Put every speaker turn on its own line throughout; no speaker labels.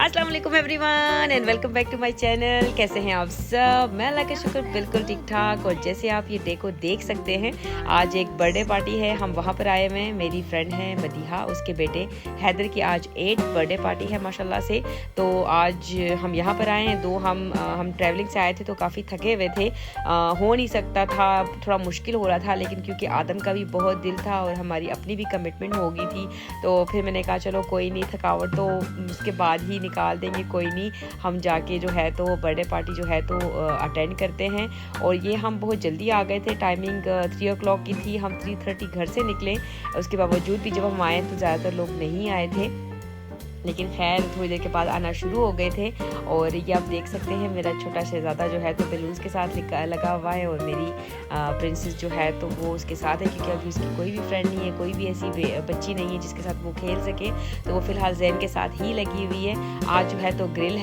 अस्सलाम वालेकुम everyone and welcome back to my channel. कैसे हैं आप सब? मैं अल्लाह का शुक्र बिल्कुल ठीक ठाक। और जैसे आप ये डे को देख सकते हैं, आज एक बर्थडे पार्टी है, हम वहाँ पर आए हुए हैं। मेरी फ्रेंड है मदीहा, उसके बेटे हैदर की आज 8 बर्थडे पार्टी है माशाल्लाह से। तो आज हम यहाँ पर आए हैं। हम ट्रैवलिंग से आए थे तो काफ़ी थके हुए थे, हो नहीं सकता था, थोड़ा मुश्किल हो रहा था, लेकिन क्योंकि आदम का भी बहुत दिल था और हमारी अपनी भी कमिटमेंट हो गई थी, तो फिर मैंने कहा चलो कोई नहीं, थकावट तो उसके बाद ही निकाल देंगे, कोई नहीं, हम जाके जो है तो बर्थडे पार्टी जो है तो अटेंड करते हैं। और ये हम बहुत जल्दी आ गए थे, टाइमिंग 3 o'clock की थी, हम 3:30 घर से निकले। उसके बावजूद भी जब हम आए तो ज़्यादातर लोग नहीं आए थे, लेकिन खैर थोड़ी देर के बाद आना शुरू हो गए थे। और ये आप देख सकते हैं मेरा छोटा शहज़ादा जो है तो बैलून्स के साथ लगा हुआ है, और मेरी प्रिंसेस जो है तो वो उसके साथ है, क्योंकि अभी उसकी कोई भी फ्रेंड नहीं है, कोई भी ऐसी बच्ची नहीं है जिसके साथ वो खेल सके, तो वो फ़िलहाल जैन के साथ ही लगी हुई है। आज जो है तो ग्रिल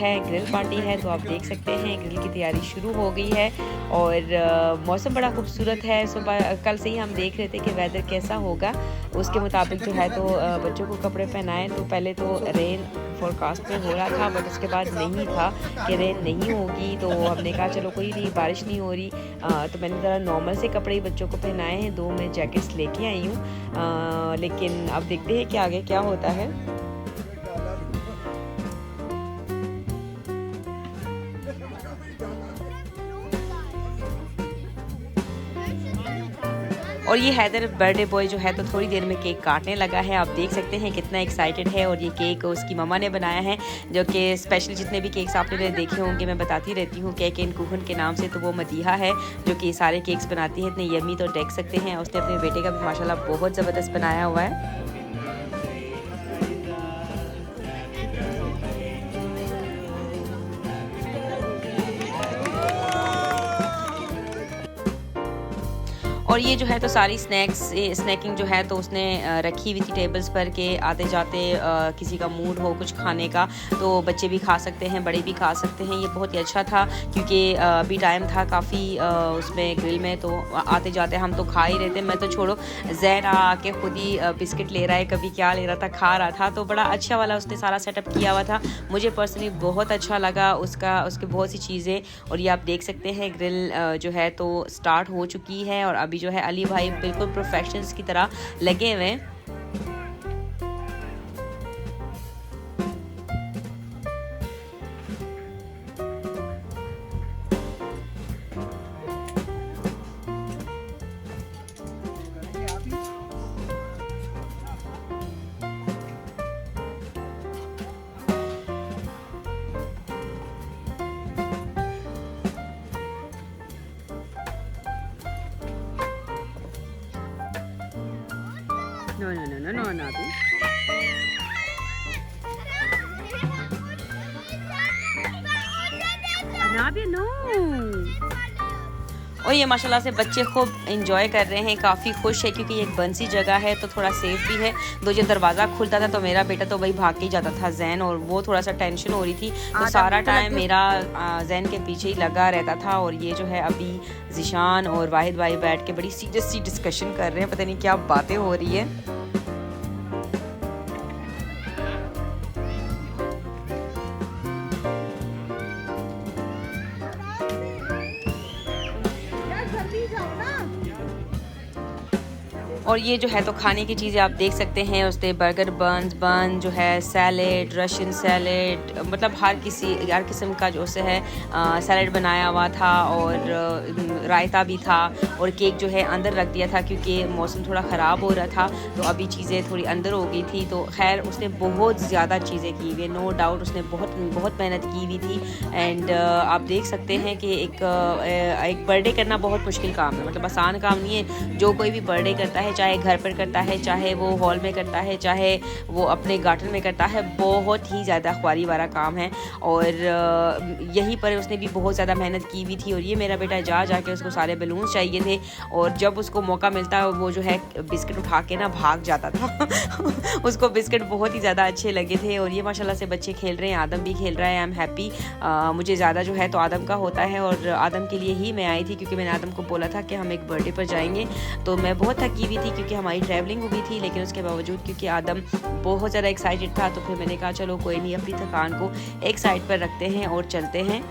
पार्टी है, तो आप देख सकते हैं ग्रिल की तैयारी शुरू हो गई है। और मौसम बड़ा खूबसूरत है। सुबह कल से ही हम देख रहे थे कि वेदर कैसा होगा, उसके मुताबिक जो है तो बच्चों को कपड़े पहनाएं। तो पहले तो रेन फोरकास्ट में हो रहा था, बट उसके बाद नहीं था कि रेन नहीं होगी, तो हमने कहा चलो कोई नहीं, बारिश नहीं हो रही, तो मैंने ज़रा नॉर्मल से कपड़े ही बच्चों को पहनाए हैं। 2 मैं जैकेट्स लेके आई हूँ, लेकिन अब देखते हैं कि आगे क्या होता है। और ये हैदर बर्थडे बॉय जो है तो थोड़ी देर में केक काटने लगा है। आप देख सकते हैं कितना एक्साइटेड है। और ये केक उसकी मम्मा ने बनाया है, जो कि स्पेशल जितने भी केक्स आपने देखे होंगे, मैं बताती रहती हूँ केक एंड कुहन के नाम से, तो वो मदीहा है जो कि सारे केक्स बनाती है, इतने यमी तो देख सकते हैं। उसने अपने बेटे का भी माशाल्लाह बहुत ज़बरदस्त बनाया हुआ है। और ये जो है तो सारी स्नैकिंग जो है तो उसने रखी हुई थी टेबल्स पर, के आते जाते किसी का मूड हो कुछ खाने का तो बच्चे भी खा सकते हैं, बड़े भी खा सकते हैं। ये बहुत ही अच्छा था, क्योंकि अभी टाइम था काफ़ी उसमें ग्रिल में, तो आते जाते हम तो खा ही रहे थे। मैं तो छोड़ो, जैन आके खुद ही बिस्किट ले रहा है, कभी क्या ले रहा था, खा रहा था। तो बड़ा अच्छा वाला उसने सारा सेटअप किया हुआ था, मुझे पर्सनली बहुत अच्छा लगा उसकी बहुत सी चीज़ें। और ये आप देख सकते हैं ग्रिल जो है तो स्टार्ट हो चुकी है, और अभी जो है अली भाई बिल्कुल प्रोफेशनल्स की तरह लगे हुए हैं। No, Nabi. Nabi, no. और ये माशाल्लाह से बच्चे खूब एंजॉय कर रहे हैं, काफ़ी खुश है, क्योंकि ये एक बंसी जगह है तो थोड़ा सेफ भी है। तो जब दरवाज़ा खुलता था तो मेरा बेटा तो वही भाग के ही जाता था जैन, और वो थोड़ा सा टेंशन हो रही थी, तो सारा टाइम मेरा जैन के पीछे ही लगा रहता था। और ये जो है अभी ज़िशान और वाहिद भाई बैठ के बड़ी सीरियस सी डिस्कशन कर रहे हैं, पता नहीं क्या बातें हो रही है। और ये जो है तो खाने की चीज़ें आप देख सकते हैं, उसने बर्गर बन जो है, सैलेड, रशियन सैलेड, मतलब हर किस्म का जो से है सैलेड बनाया हुआ था, और रायता भी था, और केक जो है अंदर रख दिया था क्योंकि मौसम थोड़ा ख़राब हो रहा था, तो अभी चीज़ें थोड़ी अंदर हो गई थी। तो खैर उसने बहुत ज़्यादा चीज़ें की हुई, नो डाउट उसने बहुत मेहनत की हुई थी। एंड आप देख सकते हैं कि एक बर्थडे करना बहुत मुश्किल काम है, मतलब आसान काम नहीं है। जो कोई भी बर्थडे करता है, चाहे घर पर करता है, चाहे वो हॉल में करता है, चाहे वो अपने गार्डन में करता है, बहुत ही ज़्यादा ख्वारी वाला काम है। और यहीं पर उसने भी बहुत ज़्यादा मेहनत की हुई थी। और ये मेरा बेटा जाके उसको सारे बैलून चाहिए थे, और जब उसको मौका मिलता वो जो है बिस्किट उठा के ना भाग जाता था उसको बिस्किट बहुत ही ज़्यादा अच्छे लगे थे। और ये माशाल्लाह से बच्चे खेल रहे हैं, आदम भी खेल रहा है। I am happy. मुझे ज़्यादा जो है तो आदम का होता है, और आदम के लिए ही मैं आई थी, क्योंकि मैंने आदम को बोला था कि हम एक बर्थडे पर जाएंगे। तो मैं बहुत थकी हुई थी क्योंकि हमारी ट्रैवलिंग हुई थी, लेकिन उसके बावजूद क्योंकि आदम बहुत ज़्यादा एक्साइटेड था, तो फिर मैंने कहा चलो कोई नहीं, अपनी थकान को एक साइड पर रखते हैं और चलते हैं।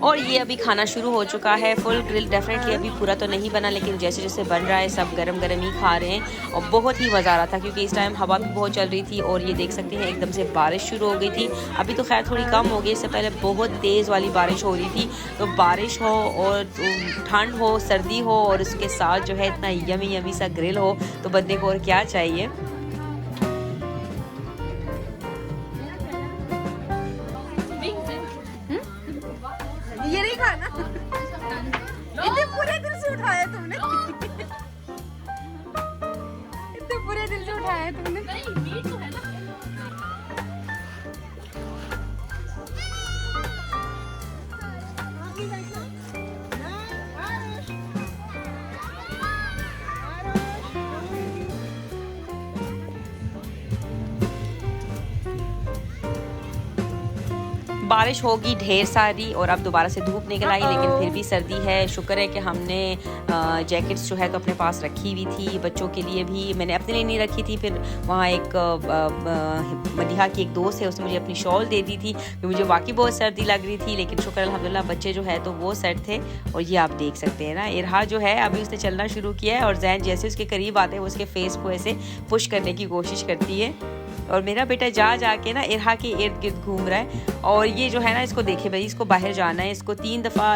और ये अभी खाना शुरू हो चुका है। फुल ग्रिल डेफिनेटली अभी पूरा तो नहीं बना, लेकिन जैसे जैसे बन रहा है सब गरम गरम ही खा रहे हैं और बहुत ही मज़ा आ रहा था क्योंकि इस टाइम हवा भी बहुत चल रही थी। और ये देख सकते हैं एकदम से बारिश शुरू हो गई थी। अभी तो खैर थोड़ी कम हो गई, इससे पहले बहुत तेज़ वाली बारिश हो रही थी। तो बारिश हो और ठंड हो, सर्दी हो और उसके साथ जो है इतना यमी यमी सा ग्रिल हो, तो बंदे को और क्या चाहिए।
ये नहीं खाना। इतने पूरे दिल से उठाया तुमने। इतने पूरे दिल से उठाया तुमने।
बारिश होगी ढेर सारी और अब दोबारा से धूप निकल आई, लेकिन फिर भी सर्दी है। शुक्र है कि हमने जैकेट्स जो है तो अपने पास रखी हुई थी, बच्चों के लिए भी। मैंने अपने लिए नहीं रखी थी, फिर वहाँ एक मदिहा की एक दोस्त है, उसने मुझे अपनी शॉल दे दी थी कि मुझे वाकई बहुत सर्दी लग रही थी, लेकिन शुक्र अल्हम्दुलिल्लाह बच्चे जो है तो वो सेट थे। और ये आप देख सकते हैं ना, इरहा जो है अभी उसने चलना शुरू किया है और जैन जैसे उसके करीब आते हैं वो उसके फेस को ऐसे पुश करने की कोशिश करती है। और मेरा बेटा जा के ना इरहा के इर्द गिर्द घूम रहा है। और ये जो है ना, इसको देखे भाई, इसको बाहर जाना है, इसको 3 दफ़ा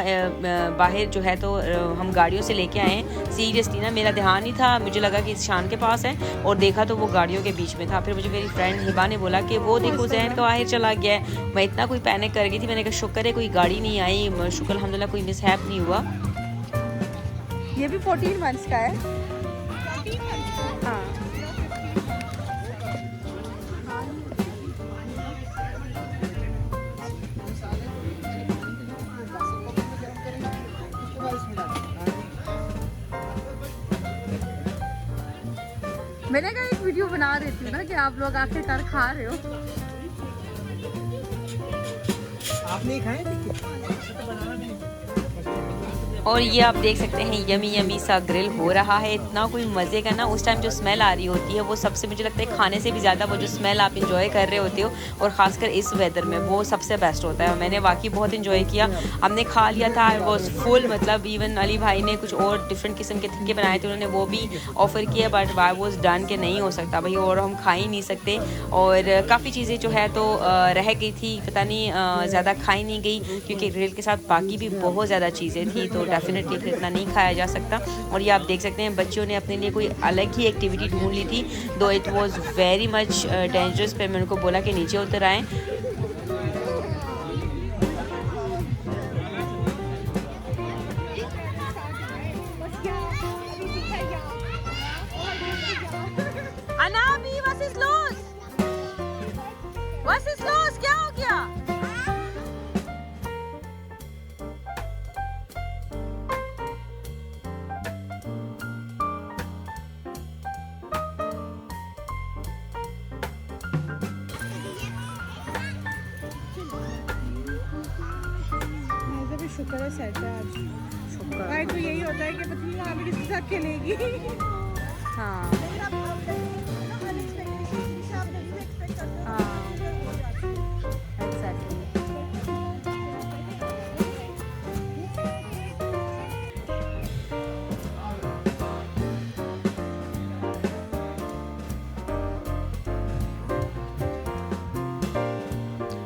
बाहर जो है तो हम गाड़ियों से लेके आए हैं। सीरियसली ना मेरा ध्यान नहीं था, मुझे लगा कि शान के पास है और देखा तो वो गाड़ियों के बीच में था। फिर मुझे मेरी फ्रेंड हिबा ने बोला कि वो देखो जहन का बाहर चला गया है। मैं इतना कोई पैनिक कर गई थी, मैंने कहा शुक्र है कोई गाड़ी नहीं आई, शुक्र अल्हम्दुलिल्लाह कोई मिसहैप नहीं हुआ।
ये भी 14 मंथ्स का है। हाँ। मैंने कहा एक वीडियो बना देती हूँ ना कि आप लोग आखिरकार खा रहे हो। आपने खाए?
और ये आप देख सकते हैं यमी यमी सा ग्रिल हो रहा है, इतना कोई मज़े का ना। उस टाइम जो स्मेल आ रही होती है वो सबसे, मुझे लगता है खाने से भी ज़्यादा वो जो स्मेल आप इंजॉय कर रहे होते हो, और ख़ासकर इस वेदर में वो सबसे बेस्ट होता है। और मैंने वाकई बहुत इंजॉय किया। हमने खा लिया था, वो फुल, मतलब इवन अली भाई ने कुछ और डिफरेंट किस्म के तिक्के बनाए थे, उन्होंने वो भी ऑफ़र किया, बट वाई वॉज डन के नहीं हो सकता भाई, और हम खा ही नहीं सकते। और काफ़ी चीज़ें जो है तो रह गई थी, पता नहीं ज़्यादा खाई नहीं गई क्योंकि ग्रिल के साथ बाकी भी बहुत ज़्यादा चीज़ें थी, तो डेफिनेटली फिर इतना नहीं खाया जा सकता। और ये आप देख सकते हैं बच्चों ने अपने लिए कोई अलग ही एक्टिविटी ढूंढ ली थी, though it was very much dangerous. पर मैंने उनको बोला कि नीचे उतर आएँ। अनामी what is loss? What is loss? क्या हो गया?
शुक्र है सेट है आज। शुक्र तो यही होता है कि पत्नी वहाँ भी किसी के साथ खेलेगी।
हाँ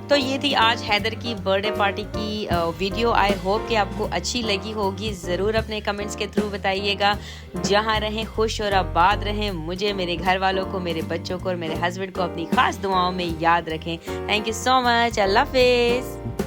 तो ये थी आज हैदर की बर्थडे पार्टी की वीडियो। आई होप कि आपको अच्छी लगी होगी। ज़रूर अपने कमेंट्स के थ्रू बताइएगा। जहाँ रहें खुश और आबाद रहें। मुझे, मेरे घर वालों को, मेरे बच्चों को और मेरे हस्बैंड को अपनी ख़ास दुआओं में याद रखें। Thank you so much. अल्लाह हाफिज़।